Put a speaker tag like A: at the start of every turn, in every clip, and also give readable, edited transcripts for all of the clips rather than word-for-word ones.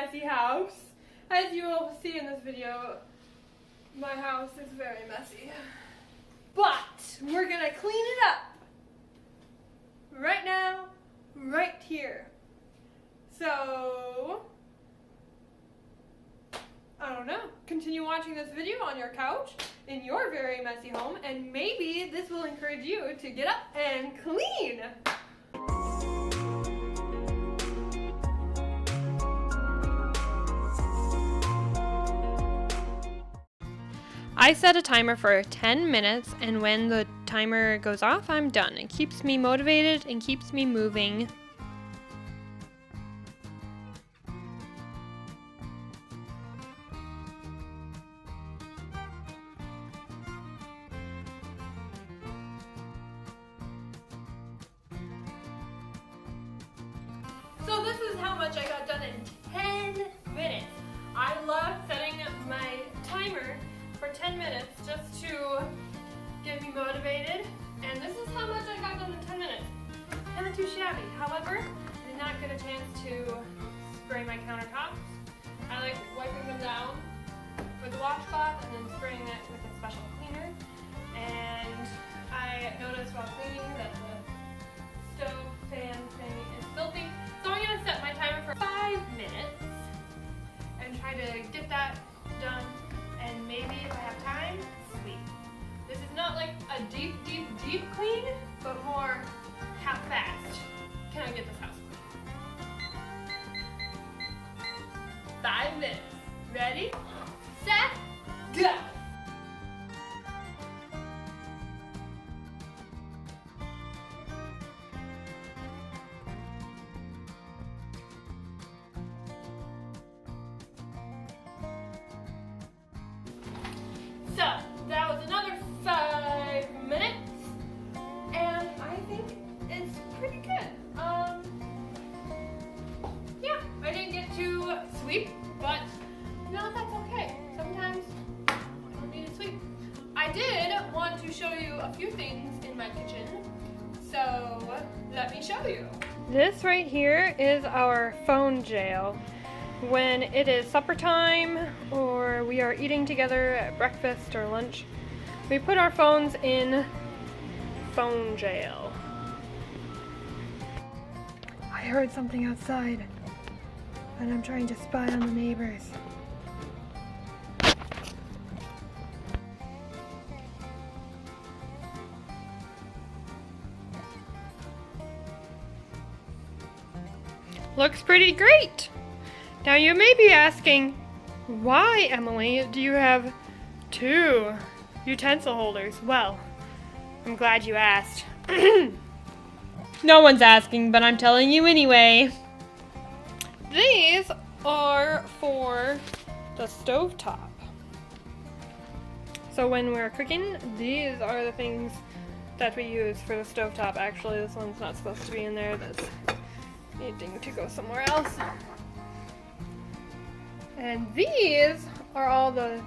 A: messy house. As you will see in this video, my house is very messy. But we're gonna clean it up right now, right here. So, I don't know, continue watching this video on your couch in your very messy home, and maybe this will encourage you to get up and clean. I set a timer for 10 minutes, and when the timer goes off, I'm done. It keeps me motivated and keeps me moving. So this is how much I got done in 10 minutes. I love setting my timer for 10 minutes just to get me motivated, and this is how much I got done in 10 minutes. Not too shabby. However, I did not get a chance to spray my countertops. I like wiping them down with a washcloth and then spraying it with a special cleaner. And I noticed while cleaning that the stove fan thing is filthy. So I'm going to set my timer for 5 minutes and try to get that done. And maybe if I have time, sleep. This is not like a deep clean, but more half-fast. Can I get this house clean? 5 minutes. Ready, set, go! So, that was another 5 minutes, and I think it's pretty good. Yeah, I didn't get to sweep, but no, that's okay. Sometimes I don't need to sweep. I did want to show you a few things in my kitchen, so let me show you. This right here is our phone jail. When it is supper time or we are eating together at breakfast or lunch, we put our phones in phone jail. I heard something outside and I'm trying to spy on the neighbors. Looks pretty great. Now you may be asking, why, Emily, do you have 2 utensil holders? Well, I'm glad you asked. No one's asking, but I'm telling you anyway. These are for the stovetop. So when we're cooking, these are the things that we use for the stovetop. Actually, this one's not supposed to be in there. That's needing to go somewhere else. And these are all the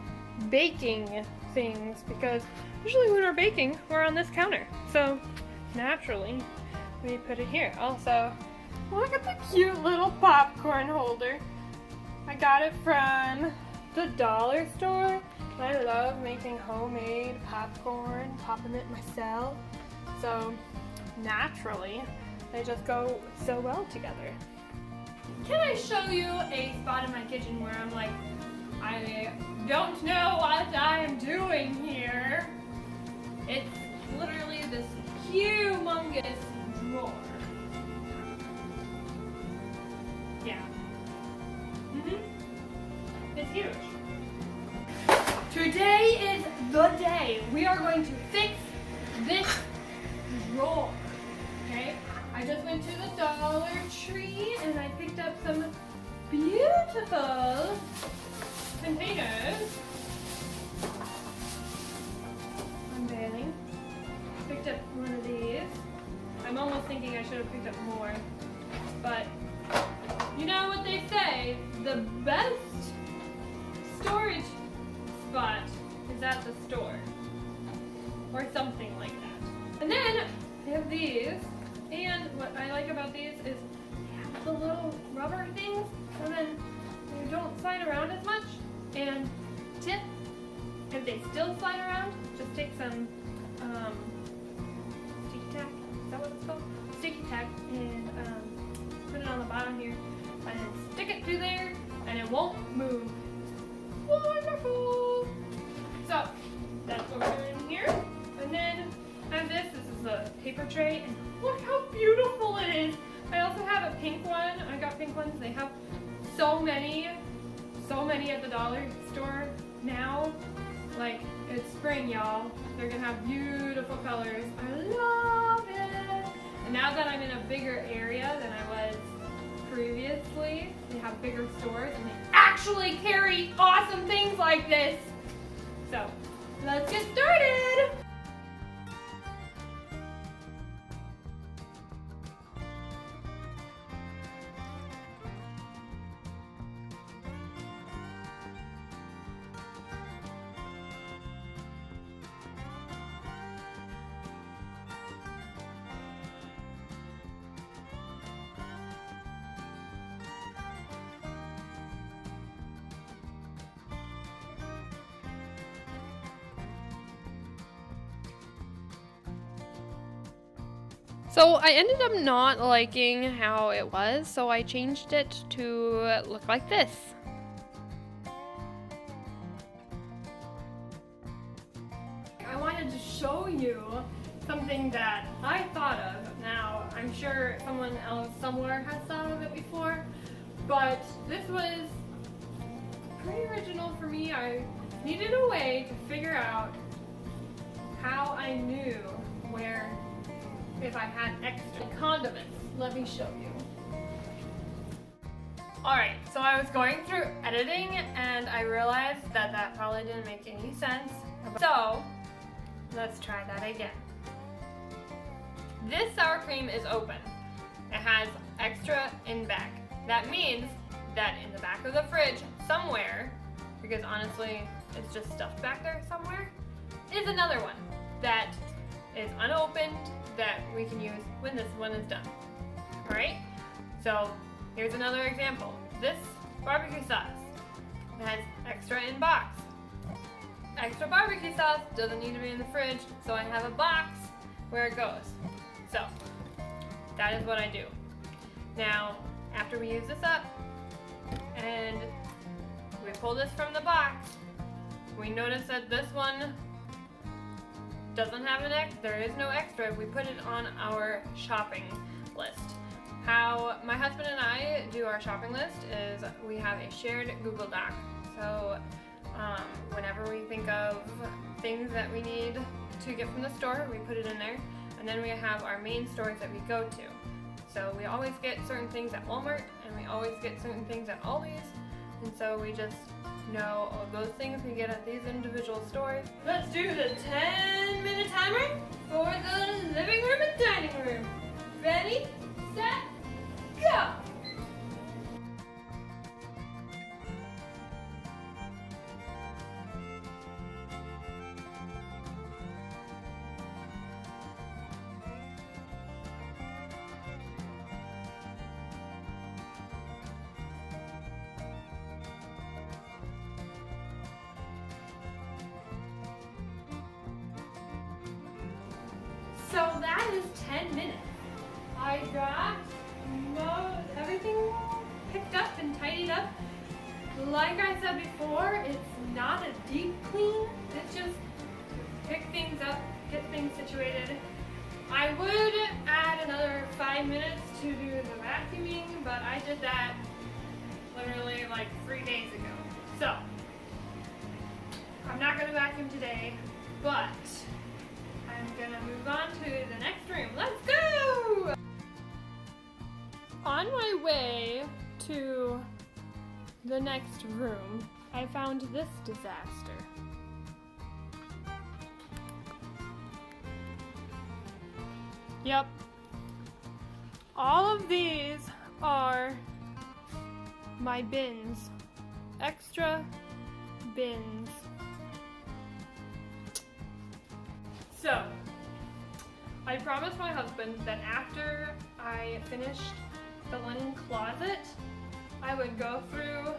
A: baking things, because usually when we're baking, we're on this counter. So naturally, we put it here. Also, look at the cute little popcorn holder. I got it from the dollar store. I love making homemade popcorn, popping it myself. So naturally, they just go so well together. Can I show you a spot in my kitchen where I'm like, I don't know what I'm doing here? It's literally this humongous drawer. Yeah. It's huge. Today is the day we are going to fix this drawer. Okay? I just went to the Dollar Tree and I picked up some beautiful containers. Unveiling. Picked up one of these. I'm almost thinking I should have picked up more. But you know what they say, the best storage spot is at the store. Or something like that. And then I have these. And what I like about these is they have the little rubber things, and then tip, if they still slide around, just take some sticky tack, is that what it's called? Sticky tack, and put it on the bottom here, and then stick it through there, and it won't move. Wonderful! So, that's what we're doing here. And then I have this is a paper tray, and look how beautiful it is. I also have a pink one. I got pink ones. They have so many at the dollar store now. Like, it's spring, y'all. They're gonna have beautiful colors. I love it. And now that I'm in a bigger area than I was previously, they have bigger stores and they actually carry awesome things like this. So, let's get started. So I ended up not liking how it was, so I changed it to look like this. I wanted to show you something that I thought of. Now, I'm sure someone else somewhere has thought of it before, but this was pretty original for me. I needed a way to figure out how I knew where if I had extra condiments. Let me show you. Alright, so I was going through editing and I realized that that probably didn't make any sense. So, let's try that again. This sour cream is open. It has extra in back. That means that in the back of the fridge somewhere, because honestly it's just stuffed back there somewhere, is another one that is unopened that we can use when this one is done. Alright, so here's another example. This barbecue sauce has extra in box. Extra barbecue sauce doesn't need to be in the fridge, so I have a box where it goes. So, that is what I do. Now, after we use this up, and we pull this from the box, we notice that this one doesn't have there is no extra. We put it on our shopping list. How my husband and I do our shopping list is we have a shared Google Doc. So whenever we think of things that we need to get from the store, we put it in there. And then we have our main stores that we go to. So we always get certain things at Walmart and we always get certain things at Aldi's. And so we just know all those things we get at these individual stores. Let's do the 10-minute timer for the living room and dining room. Ready, set, go! So that is 10 minutes. I got everything picked up and tidied up. Like I said before, it's not a deep clean. It's just pick things up, get things situated. I would add another 5 minutes to do the vacuuming, but I did that literally like 3 days ago. So, I'm not going to vacuum today, but I'm gonna move on to the next room. Let's go! On my way to the next room, I found this disaster. Yep. All of these are my bins. Extra bins. So, I promised my husband that after I finished the linen closet, I would go through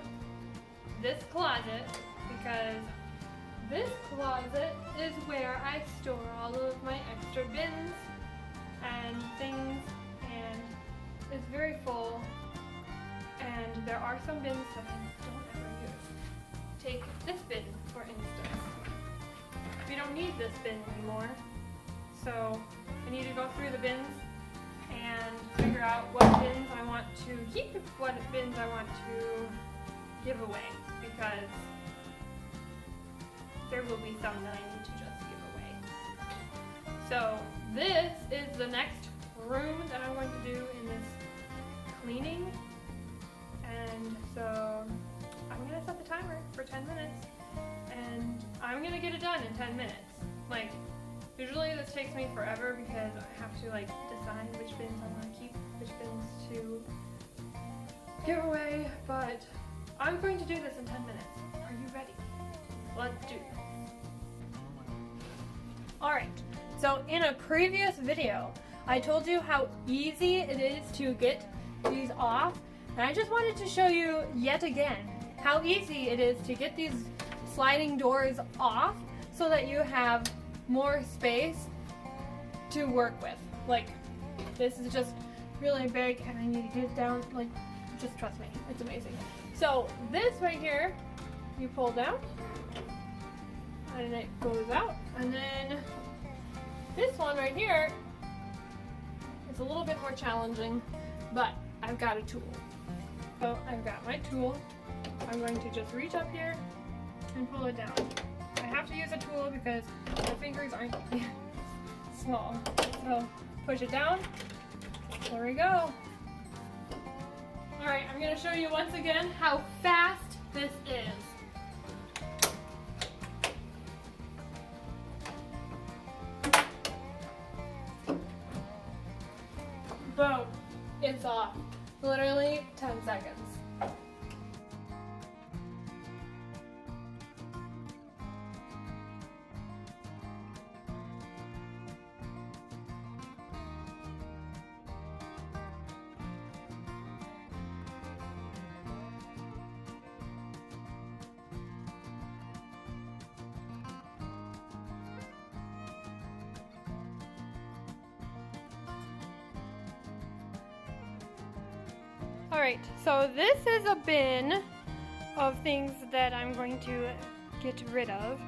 A: this closet because this closet is where I store all of my extra bins and things, and it's very full, and there are some bins that I don't ever use. Take this bin, for instance. We don't need this bin anymore, so I need to go through the bins and figure out what bins I want to keep, what bins I want to give away, because there will be some that I need to just give away. So this is the next room that I'm going to do in this cleaning, and so I'm going to set the timer for 10 minutes, and I'm going to get it done in 10 minutes. Like, usually this takes me forever because I have to like decide which bins I want to keep, which bins to give away, but I'm going to do this in 10 minutes. Are you ready? Let's do this. Alright, so in a previous video, I told you how easy it is to get these off, and I just wanted to show you yet again how easy it is to get these sliding doors off so that you have more space to work with. Like, this is just really big and I need to get it down, like, just trust me, it's amazing. So this right here, you pull down and it goes out, and then this one right here is a little bit more challenging, but I've got a tool. So I've got my tool. I'm going to just reach up here and pull it down. I have to use a tool because my fingers aren't small. So push it down. There we go. Alright, I'm going to show you once again how fast this is. Boom. It's off. Literally 10 seconds. Alright, so this is a bin of things that I'm going to get rid of.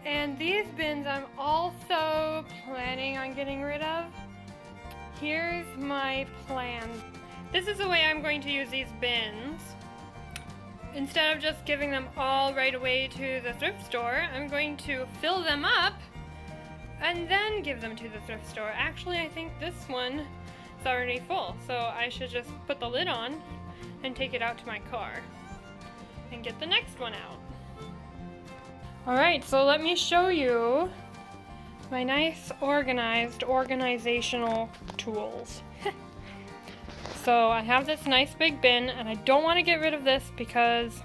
A: And these bins I'm also planning on getting rid of. Here's my plan. This is the way I'm going to use these bins. Instead of just giving them all right away to the thrift store, I'm going to fill them up and then give them to the thrift store. Actually, I think this one is already full, so I should just put the lid on and take it out to my car and get the next one out. Alright, so let me show you my nice organized organizational tools. So I have this nice big bin, and I don't want to get rid of this because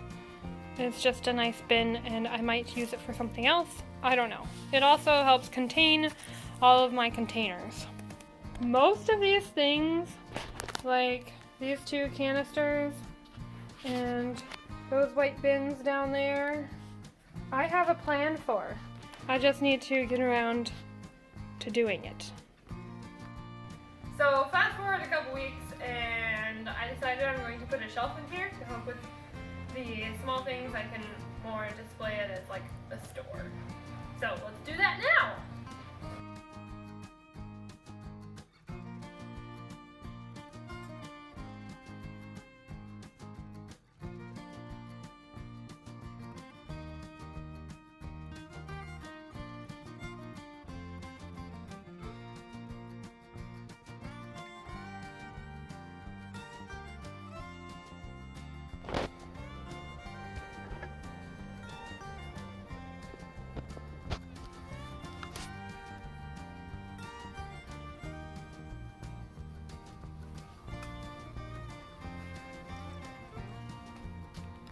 A: it's just a nice bin and I might use it for something else. I don't know. It also helps contain all of my containers. Most of these things, like these two canisters and those white bins down there, I have a plan for. I just need to get around to doing it. So fast forward a couple weeks and I decided I'm going to put a shelf in here to help with the small things. I can more display it as like a store. So let's do that now!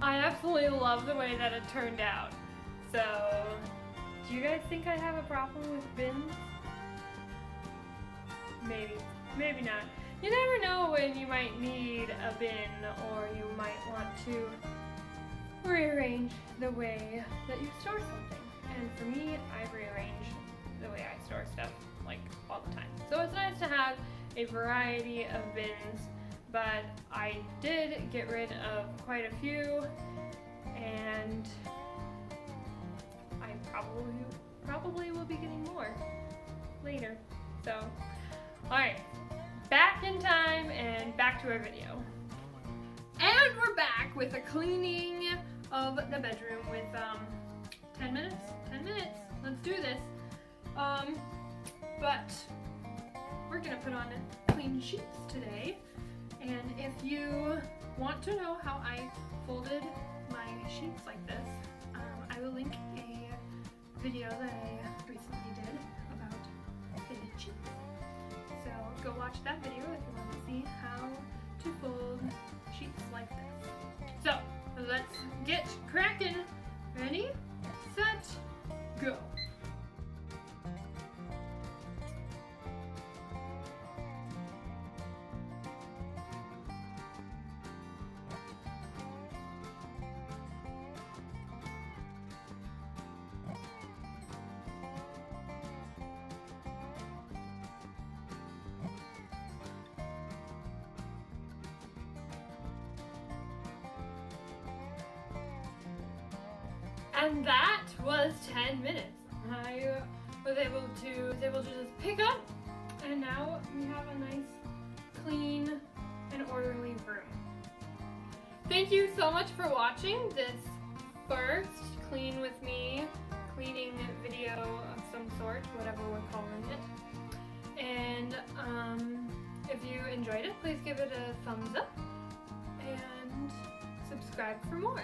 A: I absolutely love the way that it turned out. So, do you guys think I have a problem with bins? Maybe. Maybe not. You never know when you might need a bin or you might want to rearrange the way that you store something. And for me, I rearrange the way I store stuff like all the time. So it's nice to have a variety of bins, but I did get rid of quite a few, and I probably will be getting more later. So, alright, back in time and back to our video. And we're back with a cleaning of the bedroom with 10 minutes. 10 minutes. Let's do this. But we're gonna put on clean sheets today. And if you want to know how I folded my sheets like this, I will link a video that I recently did about fitted sheets. So go watch that video if you want to see how to fold sheets like this. So let's get cracking. Ready, set, go. And that was 10 minutes. I was able to just pick up, and now we have a nice, clean, and orderly room. Thank you so much for watching this first Clean With Me cleaning video of some sort, whatever we're calling it. And if you enjoyed it, please give it a thumbs up and subscribe for more.